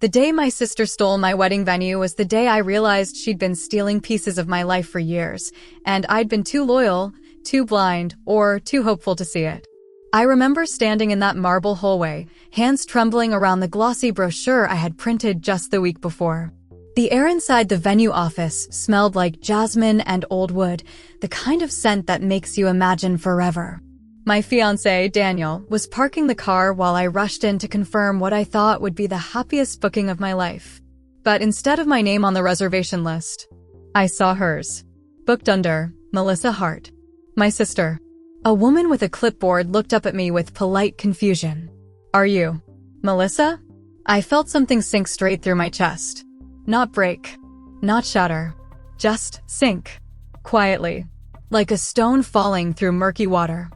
The day my sister stole my wedding venue was the day I realized she'd been stealing pieces of my life for years, and I'd been too loyal, too blind, or too hopeful to see it. I remember standing in that marble hallway, hands trembling around the glossy brochure I had printed just the week before. The air inside the venue office smelled like jasmine and old wood, the kind of scent that makes you imagine forever. My fiancé, Daniel, was parking the car while I rushed in to confirm what I thought would be the happiest booking of my life. But instead of my name on the reservation list, I saw hers. Booked under Melissa Hart, my sister. A woman with a clipboard looked up at me with polite confusion. "Are you Melissa?" I felt something sink straight through my chest. Not break, not shatter, just sink. Quietly, like a stone falling through murky water.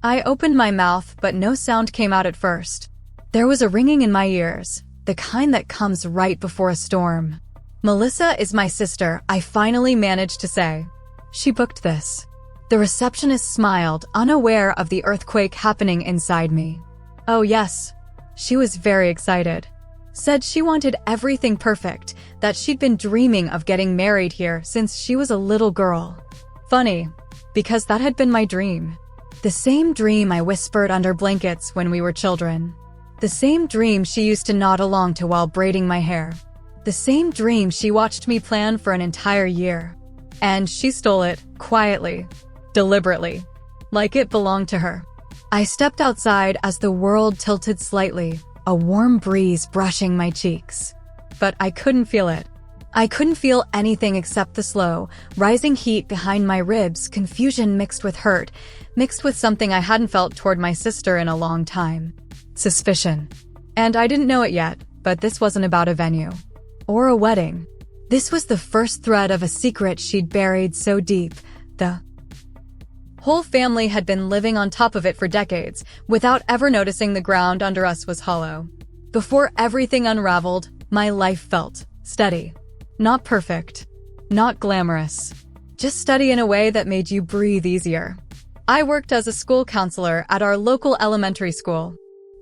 I opened my mouth, but no sound came out at first. There was a ringing in my ears, the kind that comes right before a storm. "Melissa is my sister," I finally managed to say. "She booked this." The receptionist smiled, unaware of the earthquake happening inside me. "Oh yes." She was very excited. Said she wanted everything perfect, that she'd been dreaming of getting married here since she was a little girl. Funny, because that had been my dream. The same dream I whispered under blankets when we were children. The same dream she used to nod along to while braiding my hair. The same dream she watched me plan for an entire year. And she stole it, quietly, deliberately, like it belonged to her. I stepped outside as the world tilted slightly, a warm breeze brushing my cheeks. But I couldn't feel it. I couldn't feel anything except the slow, rising heat behind my ribs, confusion mixed with hurt, mixed with something I hadn't felt toward my sister in a long time. Suspicion. And I didn't know it yet, but this wasn't about a venue. Or a wedding. This was the first thread of a secret she'd buried so deep. The whole family had been living on top of it for decades, without ever noticing the ground under us was hollow. Before everything unraveled, my life felt steady. Not perfect. Not glamorous. Just steady in a way that made you breathe easier. I worked as a school counselor at our local elementary school.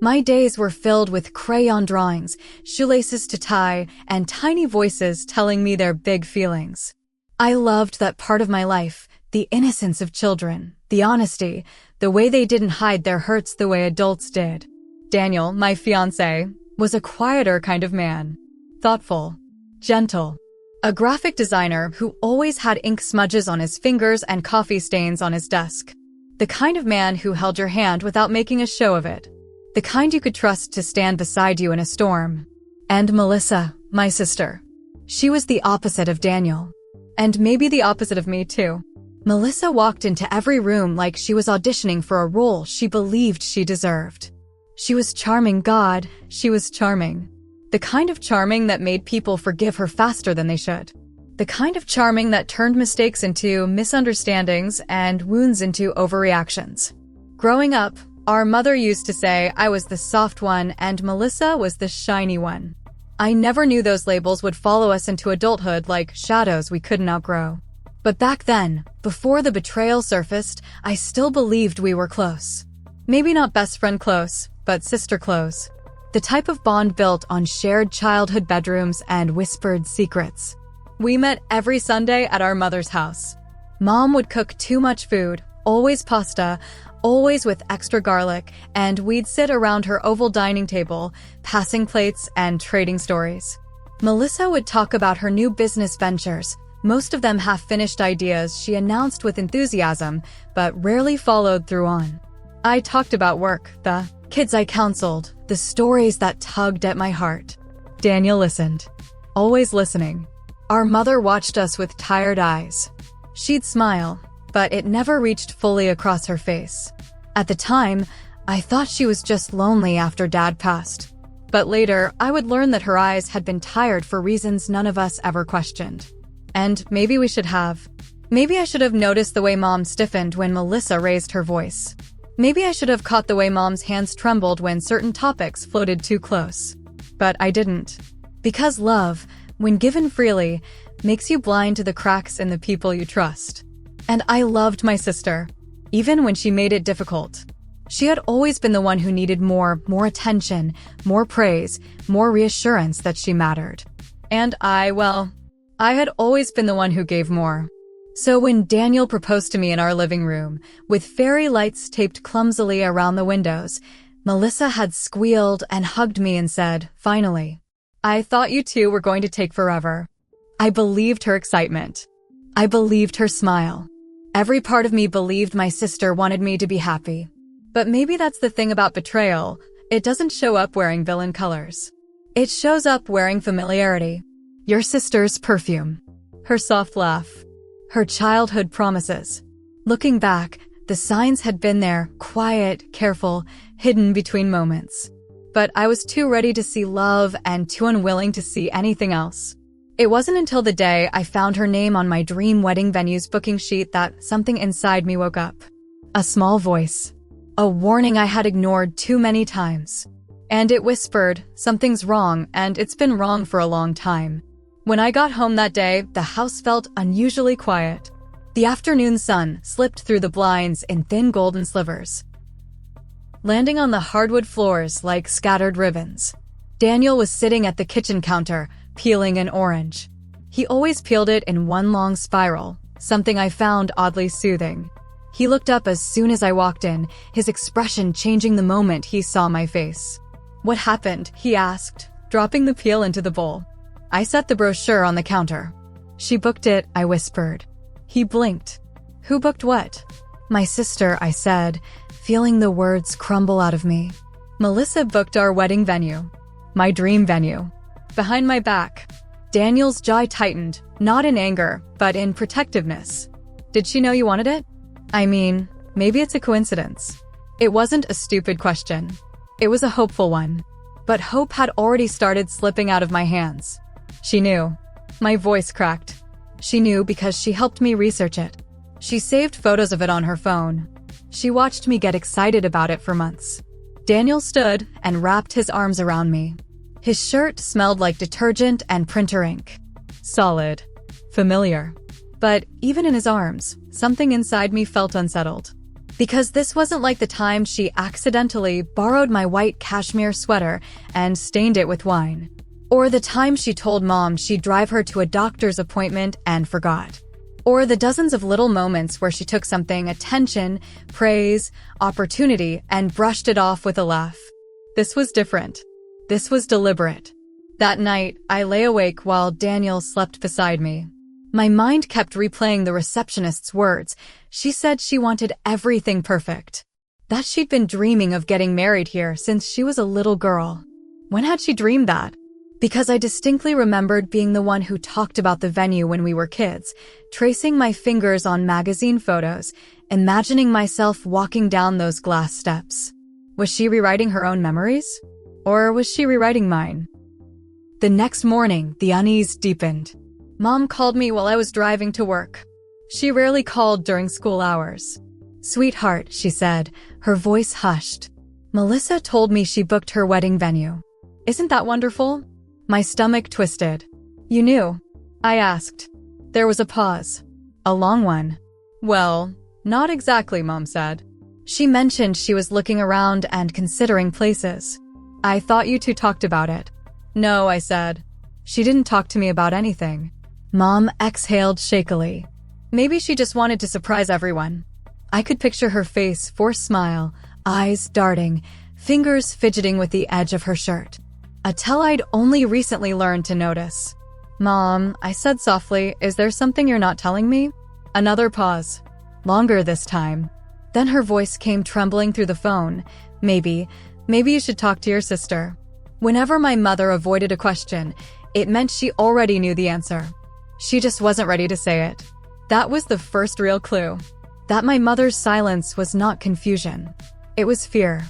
My days were filled with crayon drawings, shoelaces to tie, and tiny voices telling me their big feelings. I loved that part of my life, the innocence of children, the honesty, the way they didn't hide their hurts the way adults did. Daniel, my fiancé, was a quieter kind of man. Thoughtful. Gentle. A graphic designer who always had ink smudges on his fingers and coffee stains on his desk. The kind of man who held your hand without making a show of it. The kind you could trust to stand beside you in a storm. And Melissa, my sister. She was the opposite of Daniel. And maybe the opposite of me too. Melissa walked into every room like she was auditioning for a role she believed she deserved. She was charming, God, she was charming. The kind of charming that made people forgive her faster than they should. The kind of charming that turned mistakes into misunderstandings and wounds into overreactions. Growing up, our mother used to say I was the soft one and Melissa was the shiny one. I never knew those labels would follow us into adulthood like shadows we couldn't outgrow. But back then, before the betrayal surfaced, I still believed we were close. Maybe not best friend close, but sister close. The type of bond built on shared childhood bedrooms and whispered secrets. We met every Sunday at our mother's house. Mom would cook too much food, always pasta, always with extra garlic, and we'd sit around her oval dining table, passing plates and trading stories. Melissa would talk about her new business ventures, most of them half-finished ideas she announced with enthusiasm, but rarely followed through on. I talked about work, the kids I counseled, the stories that tugged at my heart. Daniel listened. Always listening. Our mother watched us with tired eyes. She'd smile, but it never reached fully across her face. At the time, I thought she was just lonely after Dad passed. But later, I would learn that her eyes had been tired for reasons none of us ever questioned. And maybe we should have. Maybe I should have noticed the way Mom stiffened when Melissa raised her voice. Maybe I should have caught the way Mom's hands trembled when certain topics floated too close. But I didn't. Because love, when given freely, makes you blind to the cracks in the people you trust. And I loved my sister, even when she made it difficult. She had always been the one who needed more attention, more praise, more reassurance that she mattered. And I had always been the one who gave more. So when Daniel proposed to me in our living room, with fairy lights taped clumsily around the windows, Melissa had squealed and hugged me and said, "Finally. I thought you two were going to take forever." I believed her excitement. I believed her smile. Every part of me believed my sister wanted me to be happy. But maybe that's the thing about betrayal. It doesn't show up wearing villain colors. It shows up wearing familiarity. Your sister's perfume. Her soft laugh. Her childhood promises. Looking back, the signs had been there, quiet, careful, hidden between moments. But I was too ready to see love and too unwilling to see anything else. It wasn't until the day I found her name on my dream wedding venue's booking sheet that something inside me woke up. A small voice. A warning I had ignored too many times. And it whispered, "Something's wrong, and it's been wrong for a long time." When I got home that day, the house felt unusually quiet. The afternoon sun slipped through the blinds in thin golden slivers, landing on the hardwood floors like scattered ribbons. Daniel was sitting at the kitchen counter, peeling an orange. He always peeled it in one long spiral, something I found oddly soothing. He looked up as soon as I walked in, his expression changing the moment he saw my face. "What happened?" he asked, dropping the peel into the bowl. I set the brochure on the counter. "She booked it," I whispered. He blinked. "Who booked what?" "My sister," I said, feeling the words crumble out of me. "Melissa booked our wedding venue. My dream venue." Behind my back, Daniel's jaw tightened, not in anger, but in protectiveness. "Did she know you wanted it?" I mean, maybe it's a coincidence. It wasn't a stupid question. It was a hopeful one. But hope had already started slipping out of my hands. She knew. My voice cracked. She knew because she helped me research it. She saved photos of it on her phone. She watched me get excited about it for months. Daniel stood and wrapped his arms around me. His shirt smelled like detergent and printer ink. Solid. Familiar. But even in his arms, something inside me felt unsettled. Because this wasn't like the time she accidentally borrowed my white cashmere sweater and stained it with wine. Or the time she told Mom she'd drive her to a doctor's appointment and forgot. Or the dozens of little moments where she took something, attention, praise, opportunity, and brushed it off with a laugh. This was different. This was deliberate. That night, I lay awake while Daniel slept beside me. My mind kept replaying the receptionist's words. She said she wanted everything perfect. That she'd been dreaming of getting married here since she was a little girl. When had she dreamed that? Because I distinctly remembered being the one who talked about the venue when we were kids, tracing my fingers on magazine photos, imagining myself walking down those glass steps. Was she rewriting her own memories? Or was she rewriting mine? The next morning, the unease deepened. Mom called me while I was driving to work. She rarely called during school hours. "Sweetheart," she said, her voice hushed. "Melissa told me she booked her wedding venue. Isn't that wonderful?" My stomach twisted. "You knew?" I asked. There was a pause. A long one. "Well, not exactly," Mom said. She mentioned she was looking around and considering places. "I thought you two talked about it." "No," I said. "She didn't talk to me about anything." Mom exhaled shakily. Maybe she just wanted to surprise everyone. I could picture her face, forced smile, eyes darting, fingers fidgeting with the edge of her shirt. A tell I'd only recently learned to notice. "Mom," I said softly, "is there something you're not telling me?" Another pause. Longer this time. Then her voice came trembling through the phone. Maybe you should talk to your sister." Whenever my mother avoided a question, it meant she already knew the answer. She just wasn't ready to say it. That was the first real clue. That my mother's silence was not confusion. It was fear.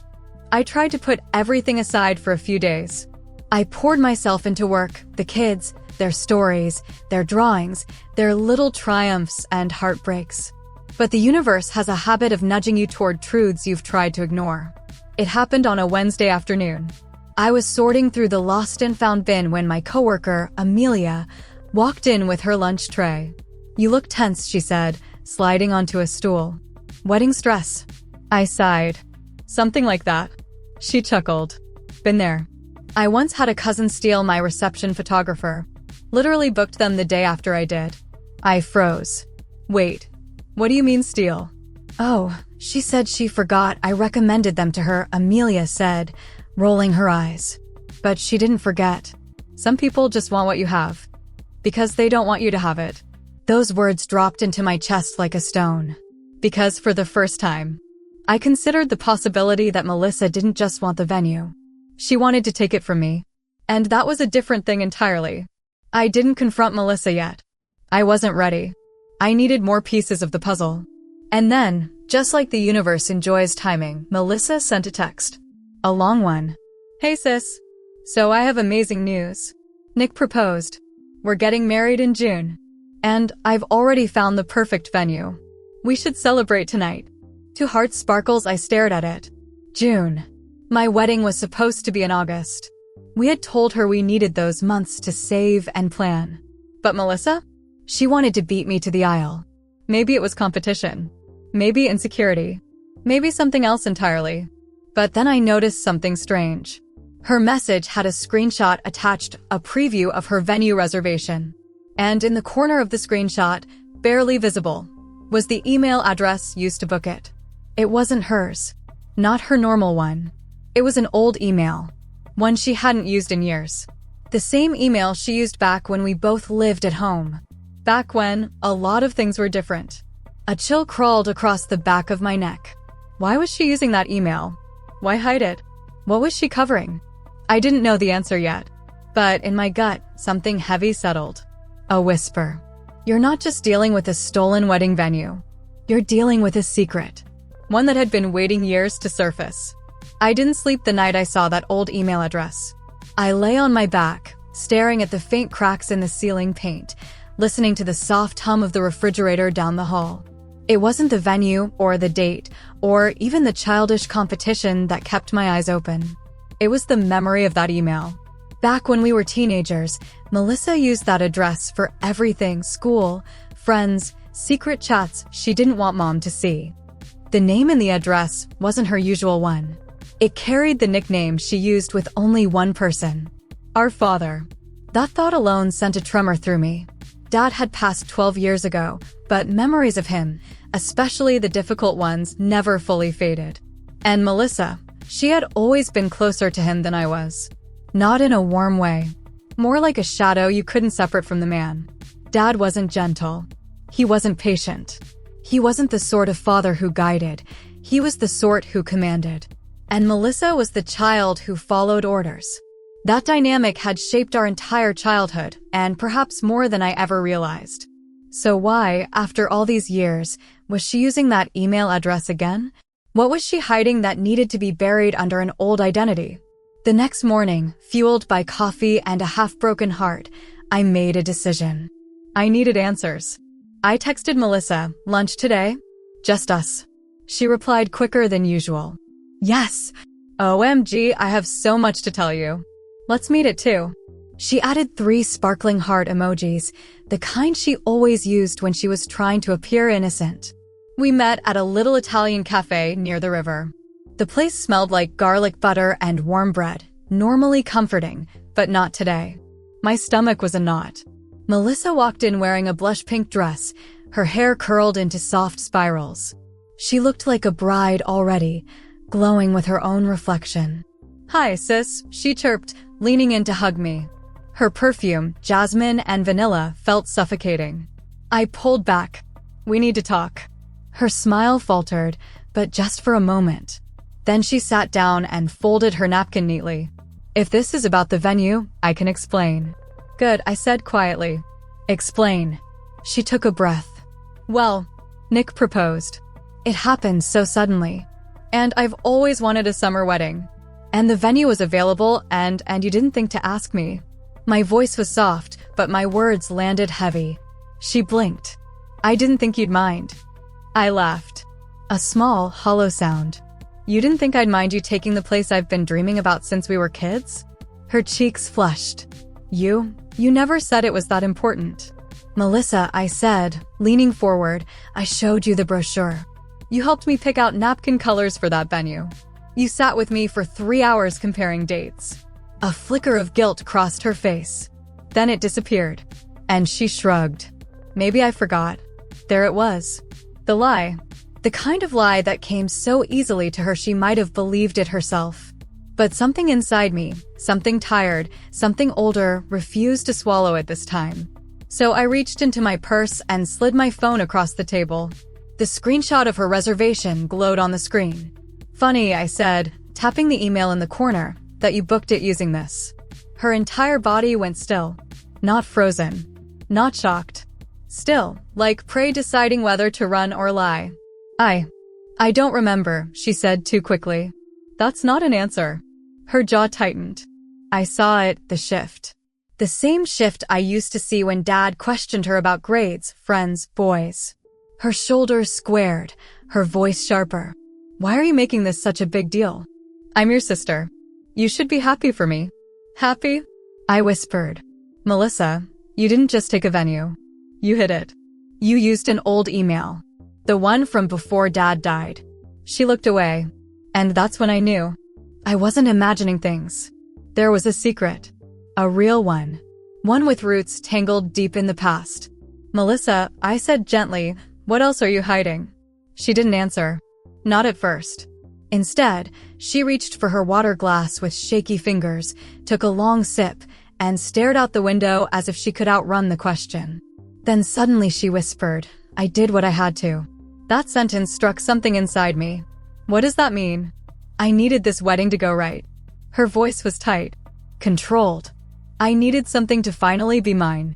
I tried to put everything aside for a few days. I poured myself into work, the kids, their stories, their drawings, their little triumphs and heartbreaks. But the universe has a habit of nudging you toward truths you've tried to ignore. It happened on a Wednesday afternoon. I was sorting through the lost and found bin when my coworker, Amelia, walked in with her lunch tray. "You look tense," she said, sliding onto a stool. "Wedding stress." I sighed. Something like that. She chuckled. Been there. I once had a cousin steal my reception photographer. Literally booked them the day after I did. I froze. Wait, what do you mean steal? Oh, she said she forgot I recommended them to her, Amelia said, rolling her eyes. But she didn't forget. Some people just want what you have. Because they don't want you to have it. Those words dropped into my chest like a stone. Because for the first time, I considered the possibility that Melissa didn't just want the venue. She wanted to take it from me. And that was a different thing entirely. I didn't confront Melissa yet. I wasn't ready. I needed more pieces of the puzzle. And then, just like the universe enjoys timing, Melissa sent a text. A long one. Hey sis. So I have amazing news. Nick proposed. We're getting married in June. And I've already found the perfect venue. We should celebrate tonight. Two hearts sparkles. I stared at it. June. My wedding was supposed to be in August. We had told her we needed those months to save and plan. But Melissa? She wanted to beat me to the aisle. Maybe it was competition. Maybe insecurity. Maybe something else entirely. But then I noticed something strange. Her message had a screenshot attached, a preview of her venue reservation. And in the corner of the screenshot, barely visible, was the email address used to book it. It wasn't hers. Not her normal one. It was an old email. One she hadn't used in years. The same email she used back when we both lived at home. Back when a lot of things were different. A chill crawled across the back of my neck. Why was she using that email? Why hide it? What was she covering? I didn't know the answer yet. But in my gut, something heavy settled. A whisper. You're not just dealing with a stolen wedding venue. You're dealing with a secret. One that had been waiting years to surface. I didn't sleep the night I saw that old email address. I lay on my back, staring at the faint cracks in the ceiling paint, listening to the soft hum of the refrigerator down the hall. It wasn't the venue, or the date, or even the childish competition that kept my eyes open. It was the memory of that email. Back when we were teenagers, Melissa used that address for everything: school, friends, secret chats she didn't want mom to see. The name in the address wasn't her usual one. It carried the nickname she used with only one person. Our father. That thought alone sent a tremor through me. Dad had passed 12 years ago, but memories of him, especially the difficult ones, never fully faded. And Melissa, she had always been closer to him than I was. Not in a warm way. More like a shadow you couldn't separate from the man. Dad wasn't gentle. He wasn't patient. He wasn't the sort of father who guided. He was the sort who commanded. And Melissa was the child who followed orders. That dynamic had shaped our entire childhood, and perhaps more than I ever realized. So why, after all these years, was she using that email address again? What was she hiding that needed to be buried under an old identity? The next morning, fueled by coffee and a half-broken heart, I made a decision. I needed answers. I texted Melissa, lunch today? Just us. She replied quicker than usual. Yes. OMG, I have so much to tell you. Let's meet at 2. She added 3 sparkling heart emojis, the kind she always used when she was trying to appear innocent. We met at a little Italian cafe near the river. The place smelled like garlic butter and warm bread, normally comforting, but not today. My stomach was a knot. Melissa walked in wearing a blush pink dress, her hair curled into soft spirals. She looked like a bride already, glowing with her own reflection. Hi, sis, she chirped, leaning in to hug me. Her perfume, jasmine and vanilla, felt suffocating. I pulled back. We need to talk. Her smile faltered, but just for a moment. Then she sat down and folded her napkin neatly. If this is about the venue, I can explain. Good, I said quietly. Explain. She took a breath. Well, Nick proposed. It happened so suddenly. And I've always wanted a summer wedding. And the venue was available, and you didn't think to ask me. My voice was soft, but my words landed heavy. She blinked. I didn't think you'd mind. I laughed. A small, hollow sound. You didn't think I'd mind you taking the place I've been dreaming about since we were kids? Her cheeks flushed. You never said it was that important. Melissa, I said, leaning forward, I showed you the brochure. You helped me pick out napkin colors for that venue. You sat with me for 3 hours comparing dates. A flicker of guilt crossed her face. Then it disappeared. And she shrugged. Maybe I forgot. There it was. The lie. The kind of lie that came so easily to her she might have believed it herself. But something inside me, something tired, something older, refused to swallow it this time. So I reached into my purse and slid my phone across the table. The screenshot of her reservation glowed on the screen. Funny, I said, tapping the email in the corner, that you booked it using this. Her entire body went still. Not frozen. Not shocked. Still, like prey deciding whether to run or lie. I don't remember, she said too quickly. That's not an answer. Her jaw tightened. I saw it, the shift. The same shift I used to see when Dad questioned her about grades, friends, boys. Her shoulders squared, her voice sharper. Why are you making this such a big deal? I'm your sister. You should be happy for me. Happy? I whispered. Melissa, you didn't just take a venue. You hid it. You used an old email. The one from before Dad died. She looked away. And that's when I knew. I wasn't imagining things. There was a secret. A real one. One with roots tangled deep in the past. Melissa, I said gently, what else are you hiding? She didn't answer. Not at first. Instead, she reached for her water glass with shaky fingers, took a long sip, and stared out the window as if she could outrun the question. Then suddenly she whispered, I did what I had to. That sentence struck something inside me. What does that mean? I needed this wedding to go right. Her voice was tight, controlled. I needed something to finally be mine.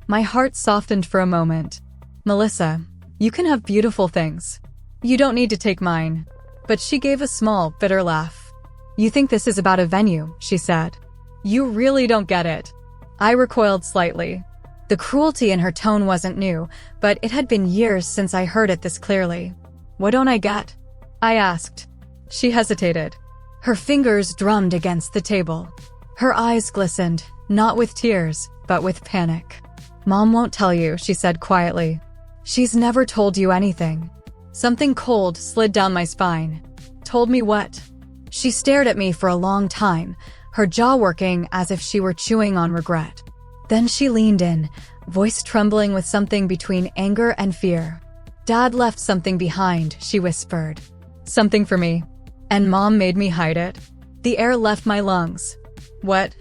My heart softened for a moment. Melissa, you can have beautiful things. You don't need to take mine. But she gave a small, bitter laugh. You think this is about a venue, she said. You really don't get it. I recoiled slightly. The cruelty in her tone wasn't new, but it had been years since I heard it this clearly. What don't I get? I asked. She hesitated. Her fingers drummed against the table. Her eyes glistened, not with tears, but with panic. Mom won't tell you, she said quietly. She's never told you anything. Something cold slid down my spine. Told me what? She stared at me for a long time, her jaw working as if she were chewing on regret. Then she leaned in, voice trembling with something between anger and fear. Dad left something behind, she whispered. Something for me. And Mom made me hide it. The air left my lungs. What?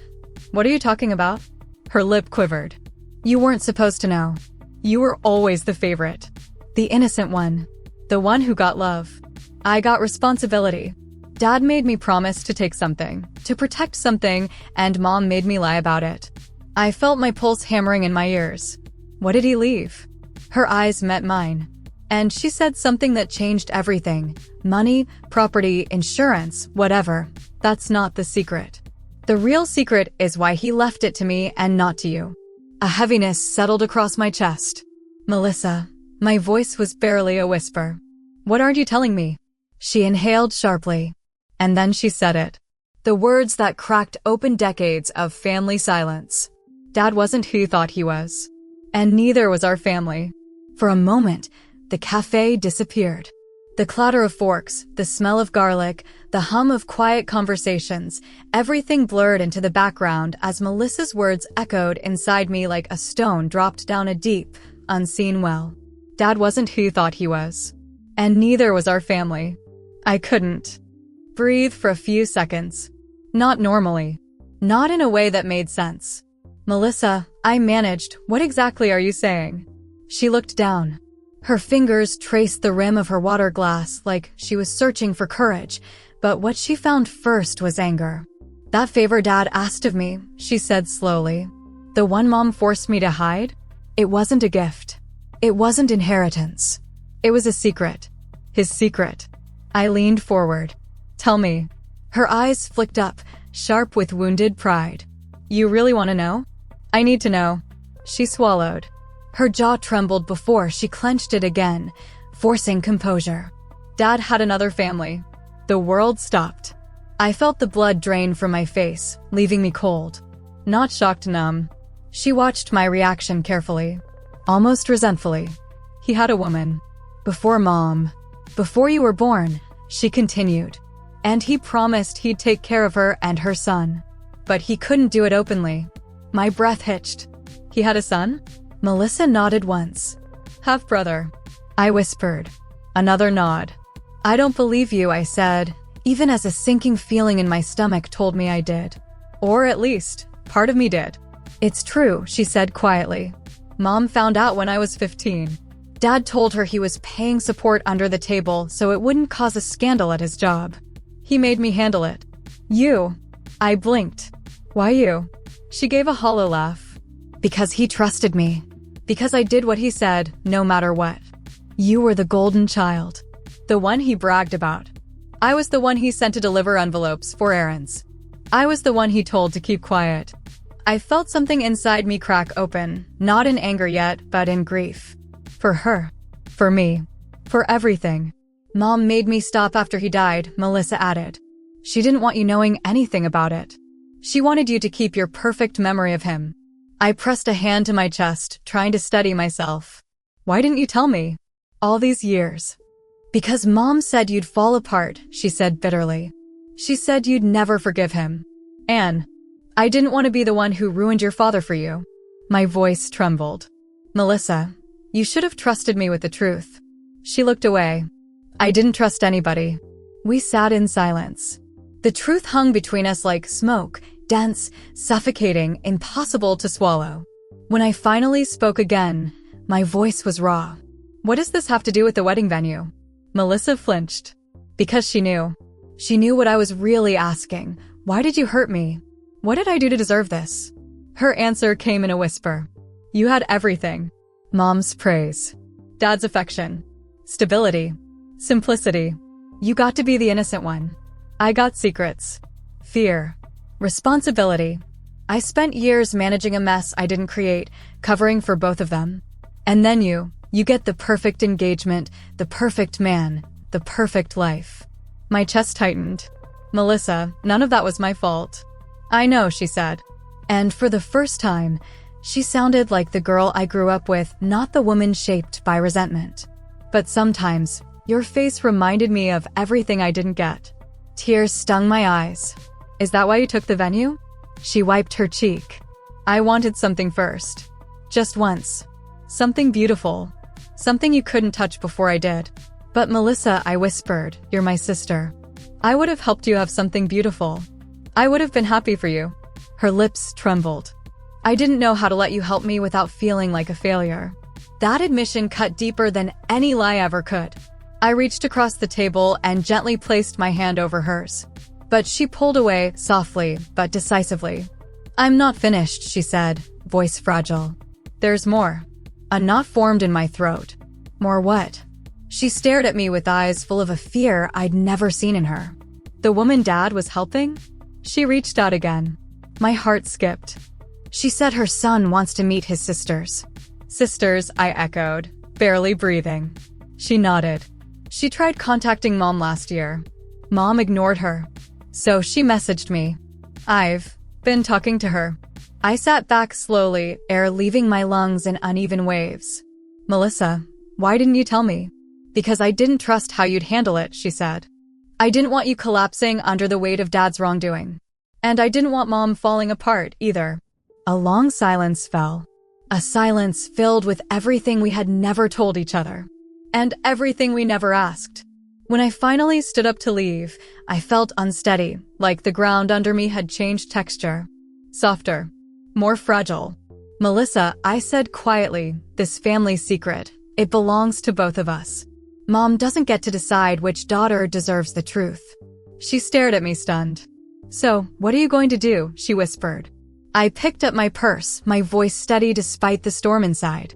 What are you talking about? Her lip quivered. You weren't supposed to know. You were always the favorite. The innocent one. The one who got love. I got responsibility. Dad made me promise to take something, to protect something, and Mom made me lie about it. I felt my pulse hammering in my ears. What did he leave? Her eyes met mine. And she said something that changed everything. Money, property, insurance, whatever. That's not the secret. The real secret is why he left it to me and not to you. A heaviness settled across my chest. Melissa, my voice was barely a whisper. What aren't you telling me? She inhaled sharply. And then she said it. The words that cracked open decades of family silence. Dad wasn't who you thought he was. And neither was our family. For a moment, the cafe disappeared. The clatter of forks, the smell of garlic, the hum of quiet conversations, everything blurred into the background as Melissa's words echoed inside me like a stone dropped down a deep, unseen well. Dad wasn't who you thought he was. And neither was our family. I couldn't breathe for a few seconds. Not normally. Not in a way that made sense. Melissa, I managed. What exactly are you saying? She looked down. Her fingers traced the rim of her water glass like she was searching for courage, but what she found first was anger. That favor Dad asked of me, she said slowly. The one Mom forced me to hide? It wasn't a gift. It wasn't inheritance. It was a secret. His secret. I leaned forward. Tell me. Her eyes flicked up, sharp with wounded pride. You really want to know? I need to know. She swallowed. Her jaw trembled before she clenched it again, forcing composure. Dad had another family. The world stopped. I felt the blood drain from my face, leaving me cold. Not shocked, numb. She watched my reaction carefully, almost resentfully. He had a woman. Before Mom. Before you were born, she continued. And he promised he'd take care of her and her son. But he couldn't do it openly. My breath hitched. He had a son? Melissa nodded once. Half-brother. I whispered. Another nod. I don't believe you, I said, even as a sinking feeling in my stomach told me I did. Or at least, part of me did. It's true, she said quietly. Mom found out when I was 15. Dad told her he was paying support under the table so it wouldn't cause a scandal at his job. He made me handle it. You. I blinked. Why you? She gave a hollow laugh. Because he trusted me. Because I did what he said, no matter what. You were the golden child. The one he bragged about. I was the one he sent to deliver envelopes for errands. I was the one he told to keep quiet. I felt something inside me crack open, not in anger yet, but in grief. For her. For me. For everything. Mom made me stop after he died, Melissa added. She didn't want you knowing anything about it. She wanted you to keep your perfect memory of him. I pressed a hand to my chest, trying to steady myself. Why didn't you tell me? All these years. Because Mom said you'd fall apart, she said bitterly. She said you'd never forgive him. Anne, I didn't want to be the one who ruined your father for you. My voice trembled. Melissa, you should have trusted me with the truth. She looked away. I didn't trust anybody. We sat in silence. The truth hung between us like smoke, dense, suffocating, impossible to swallow. When I finally spoke again, my voice was raw. What does this have to do with the wedding venue? Melissa flinched. Because she knew. She knew what I was really asking. Why did you hurt me? What did I do to deserve this? Her answer came in a whisper. You had everything. Mom's praise. Dad's affection. Stability. Simplicity. You got to be the innocent one. I got secrets. Fear. Responsibility. I spent years managing a mess I didn't create, covering for both of them. And then you get the perfect engagement, the perfect man, the perfect life. My chest tightened. Melissa, none of that was my fault. I know, she said. And for the first time, she sounded like the girl I grew up with, not the woman shaped by resentment. But sometimes, your face reminded me of everything I didn't get. Tears stung my eyes. Is that why you took the venue? She wiped her cheek. I wanted something first. Just once. Something beautiful. Something you couldn't touch before I did. But Melissa, I whispered, you're my sister. I would have helped you have something beautiful. I would have been happy for you. Her lips trembled. I didn't know how to let you help me without feeling like a failure. That admission cut deeper than any lie ever could. I reached across the table and gently placed my hand over hers. But she pulled away, softly, but decisively. I'm not finished, she said, voice fragile. There's more. A knot formed in my throat. More what? She stared at me with eyes full of a fear I'd never seen in her. The woman Dad was helping? She reached out again. My heart skipped. She said her son wants to meet his sisters. Sisters, I echoed, barely breathing. She nodded. She tried contacting Mom last year. Mom ignored her. So she messaged me. I've been talking to her. I sat back slowly, air leaving my lungs in uneven waves. Melissa, why didn't you tell me? Because I didn't trust how you'd handle it, she said. I didn't want you collapsing under the weight of Dad's wrongdoing. And I didn't want Mom falling apart, either. A long silence fell. A silence filled with everything we had never told each other. And everything we never asked. When I finally stood up to leave, I felt unsteady, like the ground under me had changed texture. Softer. More fragile. Melissa, I said quietly, this family's secret. It belongs to both of us. Mom doesn't get to decide which daughter deserves the truth. She stared at me stunned. So, what are you going to do? She whispered. I picked up my purse, my voice steady despite the storm inside.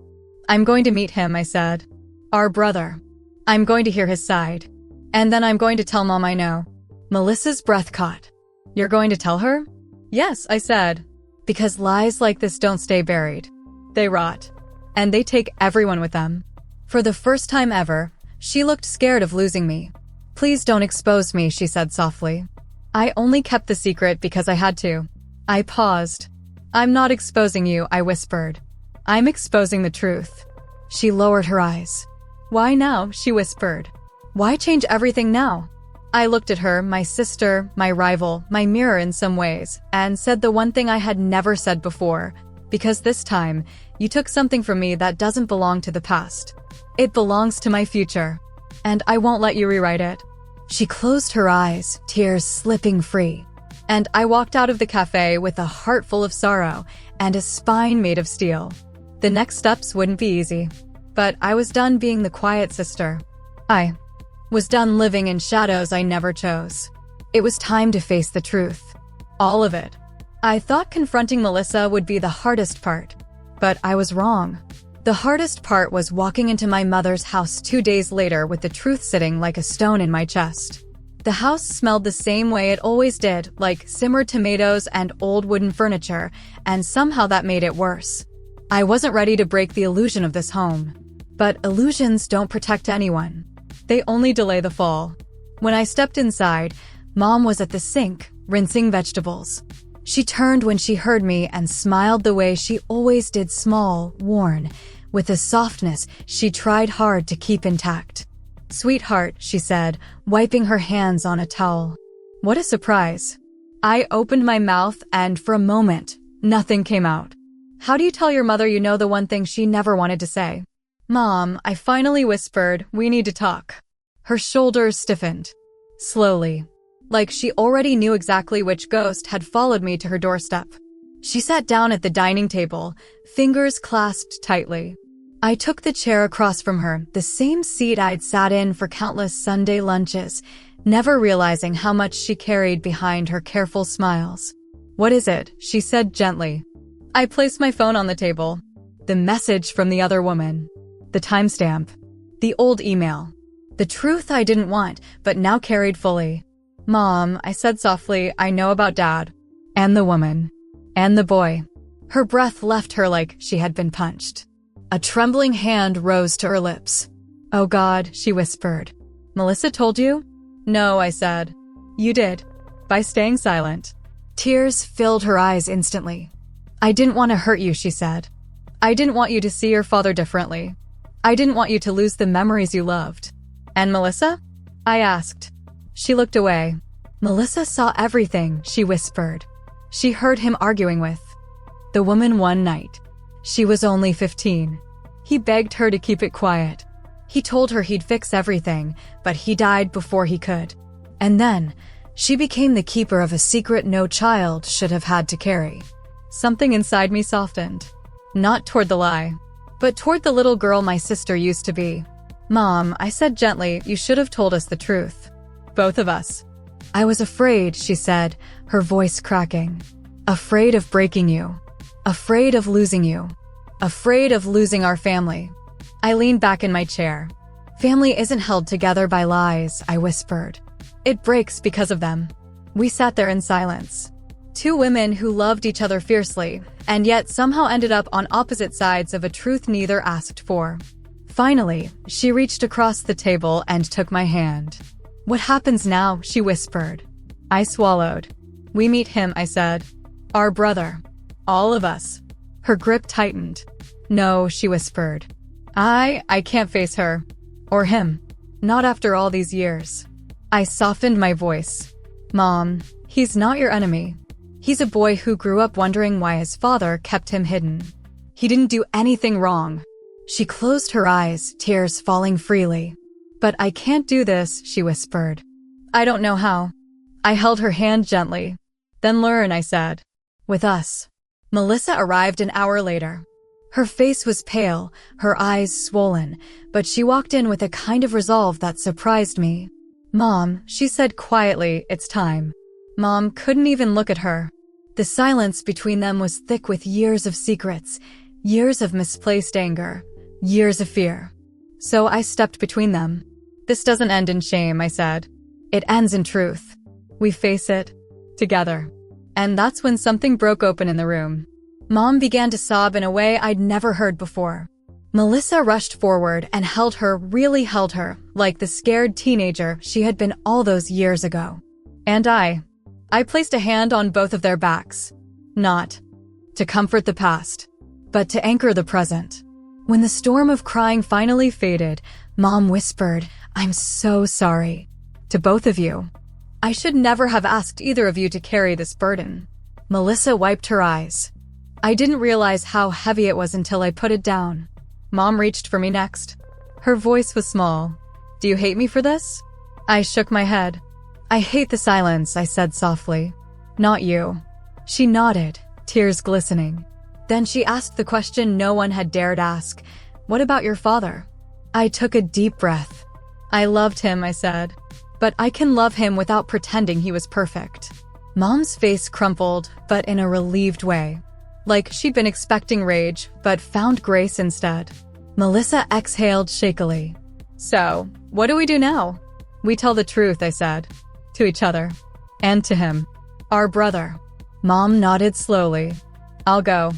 I'm going to meet him, I said. Our brother. I'm going to hear his side. And then I'm going to tell Mom I know. Melissa's breath caught. You're going to tell her? Yes, I said. Because lies like this don't stay buried. They rot. And they take everyone with them. For the first time ever, she looked scared of losing me. Please don't expose me, she said softly. I only kept the secret because I had to. I paused. I'm not exposing you, I whispered. I'm exposing the truth. She lowered her eyes. Why now? She whispered. Why change everything now? I looked at her, my sister, my rival, my mirror in some ways, and said the one thing I had never said before, because this time, you took something from me that doesn't belong to the past. It belongs to my future, and I won't let you rewrite it. She closed her eyes, tears slipping free, and I walked out of the cafe with a heart full of sorrow and a spine made of steel. The next steps wouldn't be easy, but I was done being the quiet sister. I was done living in shadows I never chose. It was time to face the truth. All of it. I thought confronting Melissa would be the hardest part, but I was wrong. The hardest part was walking into my mother's house 2 days later with the truth sitting like a stone in my chest. The house smelled the same way it always did, like simmered tomatoes and old wooden furniture, and somehow that made it worse. I wasn't ready to break the illusion of this home. But illusions don't protect anyone. They only delay the fall. When I stepped inside, Mom was at the sink, rinsing vegetables. She turned when she heard me and smiled the way she always did, small, worn, with a softness she tried hard to keep intact. "Sweetheart," she said, wiping her hands on a towel. What a surprise. I opened my mouth and for a moment, nothing came out. How do you tell your mother you know the one thing she never wanted to say? "Mom," I finally whispered, "we need to talk." Her shoulders stiffened. Slowly. Like she already knew exactly which ghost had followed me to her doorstep. She sat down at the dining table, fingers clasped tightly. I took the chair across from her, the same seat I'd sat in for countless Sunday lunches, never realizing how much she carried behind her careful smiles. "What is it?" she said gently. I placed my phone on the table. The message from the other woman. The timestamp. The old email. The truth I didn't want, but now carried fully. "Mom," I said softly, "I know about Dad. And the woman. And the boy." Her breath left her like she had been punched. A trembling hand rose to her lips. "Oh God," she whispered. "Melissa told you?" "No," I said. "You did. By staying silent." Tears filled her eyes instantly. "I didn't want to hurt you," she said. "I didn't want you to see your father differently. I didn't want you to lose the memories you loved." "And Melissa?" I asked. She looked away. "Melissa saw everything," she whispered. She heard him arguing with the woman one night. She was only 15. He begged her to keep it quiet. He told her he'd fix everything, but he died before he could. And then, she became the keeper of a secret no child should have had to carry. Something inside me softened. Not toward the lie, but toward the little girl my sister used to be. "Mom," I said gently, "you should have told us the truth. Both of us." "I was afraid," she said, her voice cracking. "Afraid of breaking you. Afraid of losing you. Afraid of losing our family." I leaned back in my chair. "Family isn't held together by lies," I whispered. "It breaks because of them." We sat there in silence. Two women who loved each other fiercely, and yet somehow ended up on opposite sides of a truth neither asked for. Finally, she reached across the table and took my hand. "What happens now?" she whispered. I swallowed. "We meet him," I said. "Our brother. All of us." Her grip tightened. "No," she whispered. I can't face her. Or him. Not after all these years." I softened my voice. "Mom, he's not your enemy. He's a boy who grew up wondering why his father kept him hidden. He didn't do anything wrong." She closed her eyes, tears falling freely. "But I can't do this," she whispered. "I don't know how." I held her hand gently. "Then learn," I said. "With us." Melissa arrived an hour later. Her face was pale, her eyes swollen, but she walked in with a kind of resolve that surprised me. "Mom," she said quietly, "it's time." Mom couldn't even look at her. The silence between them was thick with years of secrets, years of misplaced anger, years of fear. So I stepped between them. "This doesn't end in shame," I said. "It ends in truth. We face it together." And that's when something broke open in the room. Mom began to sob in a way I'd never heard before. Melissa rushed forward and held her, really held her, like the scared teenager she had been all those years ago. And I placed a hand on both of their backs. Not to comfort the past, but to anchor the present. When the storm of crying finally faded, Mom whispered, "I'm so sorry." To both of you. I should never have asked either of you to carry this burden. Melissa wiped her eyes. I didn't realize how heavy it was until I put it down. Mom reached for me next. Her voice was small. Do you hate me for this? I shook my head. I hate the silence, I said softly. Not you. She nodded, tears glistening. Then she asked the question no one had dared ask. What about your father? I took a deep breath. I loved him, I said. But I can love him without pretending he was perfect. Mom's face crumpled, but in a relieved way. Like she'd been expecting rage, but found grace instead. Melissa exhaled shakily. So, what do we do now? We tell the truth, I said. To each other. And to him. Our brother. Mom nodded slowly. I'll go.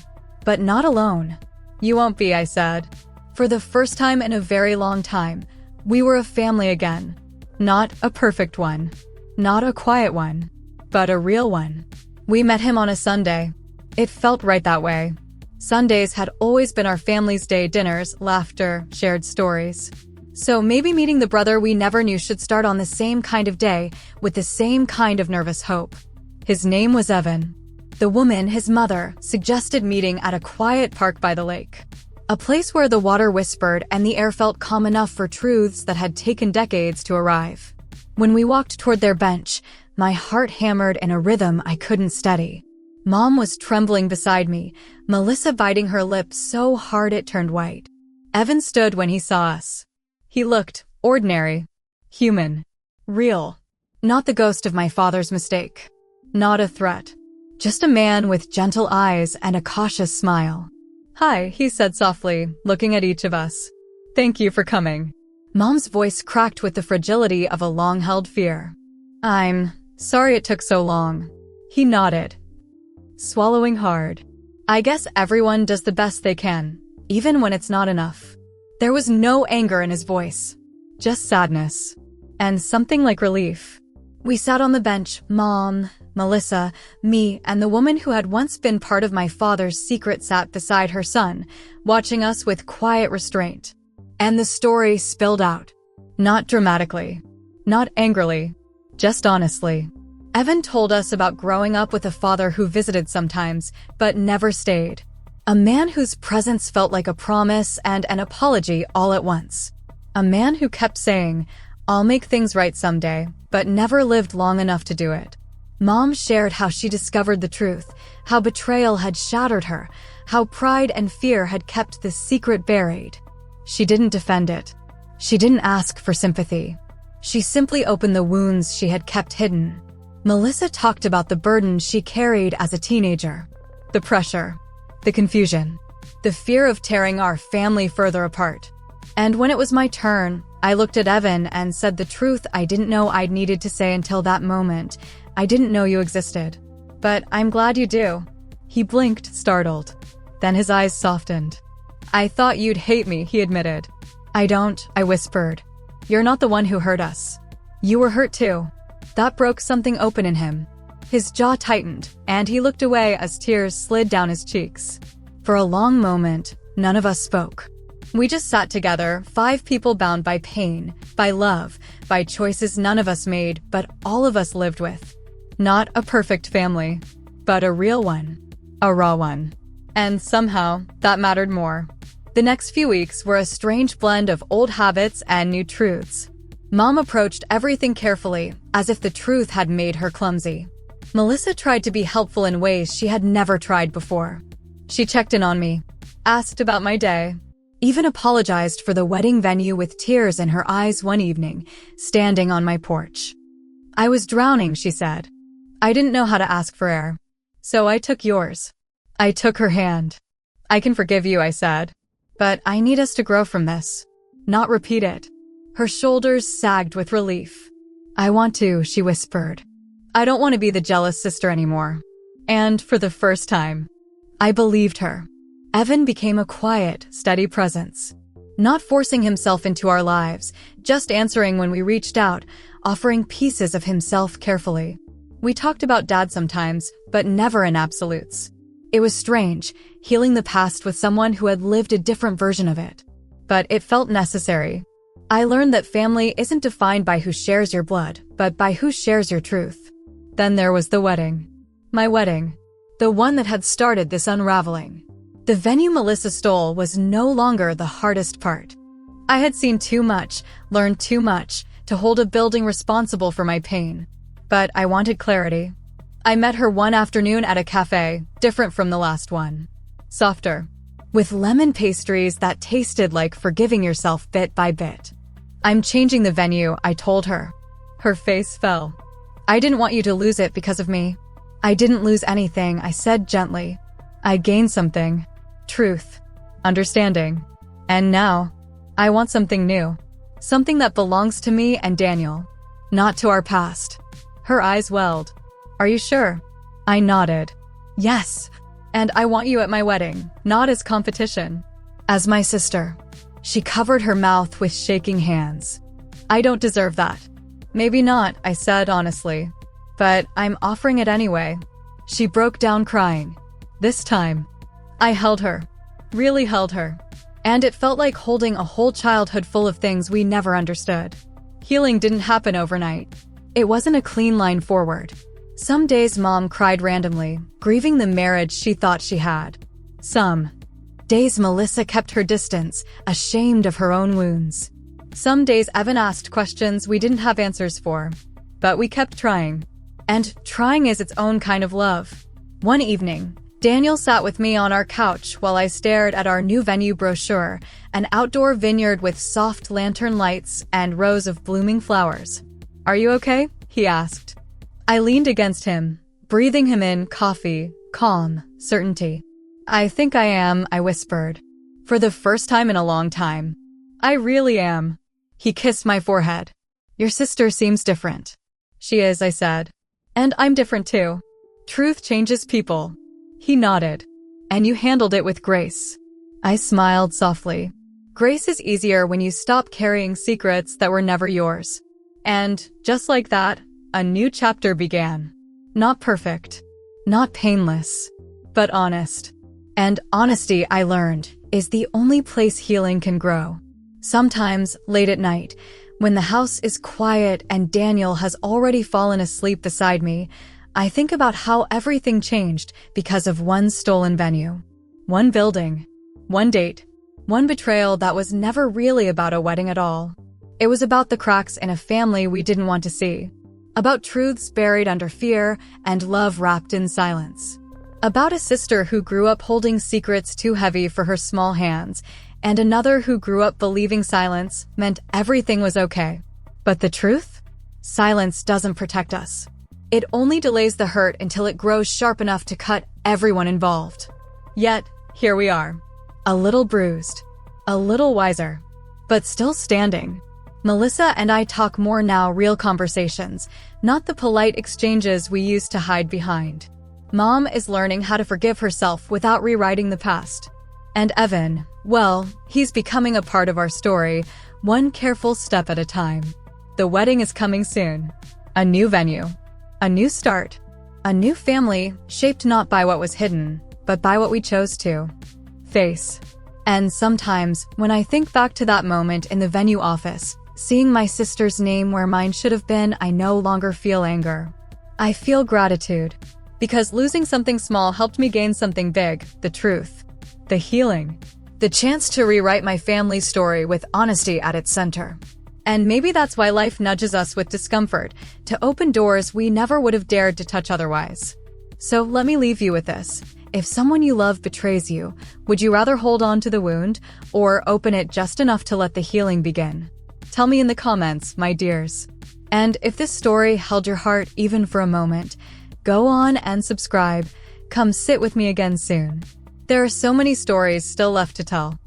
But not alone. You won't be, I said. For the first time in a very long time, we were a family again. Not a perfect one. Not a quiet one. But a real one. We met him on a Sunday. It felt right that way. Sundays had always been our family's day: dinners, laughter, shared stories. So maybe meeting the brother we never knew should start on the same kind of day, with the same kind of nervous hope. His name was Evan. The woman, his mother, suggested meeting at a quiet park by the lake. A place where the water whispered and the air felt calm enough for truths that had taken decades to arrive. When we walked toward their bench, my heart hammered in a rhythm I couldn't steady. Mom was trembling beside me, Melissa biting her lip so hard it turned white. Evan stood when he saw us. He looked ordinary, human, real. Not the ghost of my father's mistake. Not a threat. Just a man with gentle eyes and a cautious smile. Hi, he said softly, looking at each of us. Thank you for coming. Mom's voice cracked with the fragility of a long-held fear. I'm sorry it took so long. He nodded, swallowing hard. I guess everyone does the best they can, even when it's not enough. There was no anger in his voice, just sadness, and something like relief. We sat on the bench, Mom, Melissa, me, and the woman who had once been part of my father's secret sat beside her son, watching us with quiet restraint. And the story spilled out. Not dramatically, not angrily, just honestly. Evan told us about growing up with a father who visited sometimes, but never stayed. A man whose presence felt like a promise and an apology all at once. A man who kept saying, I'll make things right someday, but never lived long enough to do it. Mom shared how she discovered the truth, how betrayal had shattered her, how pride and fear had kept this secret buried. She didn't defend it. She didn't ask for sympathy. She simply opened the wounds she had kept hidden. Melissa talked about the burden she carried as a teenager. The pressure, the confusion, the fear of tearing our family further apart. And when it was my turn, I looked at Evan and said the truth I didn't know I'd needed to say until that moment. I didn't know you existed. But I'm glad you do. He blinked, startled. Then his eyes softened. I thought you'd hate me, he admitted. I don't, I whispered. You're not the one who hurt us. You were hurt too. That broke something open in him. His jaw tightened, and he looked away as tears slid down his cheeks. For a long moment, none of us spoke. We just sat together, 5 people bound by pain, by love, by choices none of us made, but all of us lived with. Not a perfect family, but a real one. A raw one. And somehow, that mattered more. The next few weeks were a strange blend of old habits and new truths. Mom approached everything carefully, as if the truth had made her clumsy. Melissa tried to be helpful in ways she had never tried before. She checked in on me, asked about my day, even apologized for the wedding venue with tears in her eyes one evening, standing on my porch. I was drowning, she said. I didn't know how to ask for air. So I took yours. I took her hand. I can forgive you, I said. But I need us to grow from this. Not repeat it. Her shoulders sagged with relief. I want to, she whispered. I don't want to be the jealous sister anymore. And for the first time, I believed her. Evan became a quiet, steady presence. Not forcing himself into our lives, just answering when we reached out, offering pieces of himself carefully. We talked about Dad sometimes, but never in absolutes. It was strange, healing the past with someone who had lived a different version of it. But it felt necessary. I learned that family isn't defined by who shares your blood, but by who shares your truth. Then there was the wedding. My wedding. The one that had started this unraveling. The venue Melissa stole was no longer the hardest part. I had seen too much, learned too much, to hold a building responsible for my pain. But I wanted clarity. I met her one afternoon at a cafe, different from the last one. Softer. With lemon pastries that tasted like forgiving yourself bit by bit. "I'm changing the venue," I told her. Her face fell. "I didn't want you to lose it because of me." "I didn't lose anything," I said gently. "I gained something. Truth. Understanding. And now, I want something new. Something that belongs to me and Daniel. Not to our past." Her eyes welled. "Are you sure?" I nodded. "Yes. And I want you at my wedding, not as competition. As my sister." She covered her mouth with shaking hands. "I don't deserve that." "Maybe not," I said honestly. "But I'm offering it anyway." She broke down crying. This time, I held her. Really held her. And it felt like holding a whole childhood full of things we never understood. Healing didn't happen overnight. It wasn't a clean line forward. Some days Mom cried randomly, grieving the marriage she thought she had. Some days Melissa kept her distance, ashamed of her own wounds. Some days Evan asked questions we didn't have answers for. But we kept trying. And trying is its own kind of love. One evening, Daniel sat with me on our couch while I stared at our new venue brochure, an outdoor vineyard with soft lantern lights and rows of blooming flowers. "Are you okay?" he asked. I leaned against him, breathing him in coffee, calm, certainty. "I think I am," I whispered. "For the first time in a long time. I really am." He kissed my forehead. "Your sister seems different." "She is," I said. "And I'm different too. Truth changes people." He nodded. "And you handled it with grace." I smiled softly. Grace is easier when you stop carrying secrets that were never yours. And, just like that, a new chapter began. Not perfect. Not painless. But honest. And honesty, I learned, is the only place healing can grow. Sometimes, late at night, when the house is quiet and Daniel has already fallen asleep beside me, I think about how everything changed because of one stolen venue. One building. One date. One betrayal that was never really about a wedding at all. It was about the cracks in a family we didn't want to see. About truths buried under fear and love wrapped in silence. About a sister who grew up holding secrets too heavy for her small hands, and another who grew up believing silence meant everything was okay. But the truth? Silence doesn't protect us. It only delays the hurt until it grows sharp enough to cut everyone involved. Yet, here we are. A little bruised. A little wiser. But still standing. Melissa and I talk more now, real conversations, not the polite exchanges we used to hide behind. Mom is learning how to forgive herself without rewriting the past. And Evan, well, he's becoming a part of our story, one careful step at a time. The wedding is coming soon. A new venue. A new start. A new family, shaped not by what was hidden, but by what we chose to face. And sometimes, when I think back to that moment in the venue office, seeing my sister's name where mine should have been, I no longer feel anger. I feel gratitude. Because losing something small helped me gain something big, the truth. The healing. The chance to rewrite my family's story with honesty at its center. And maybe that's why life nudges us with discomfort, to open doors we never would have dared to touch otherwise. So let me leave you with this. If someone you love betrays you, would you rather hold on to the wound, or open it just enough to let the healing begin? Tell me in the comments, my dears. And if this story held your heart even for a moment, go on and subscribe. Come sit with me again soon. There are so many stories still left to tell.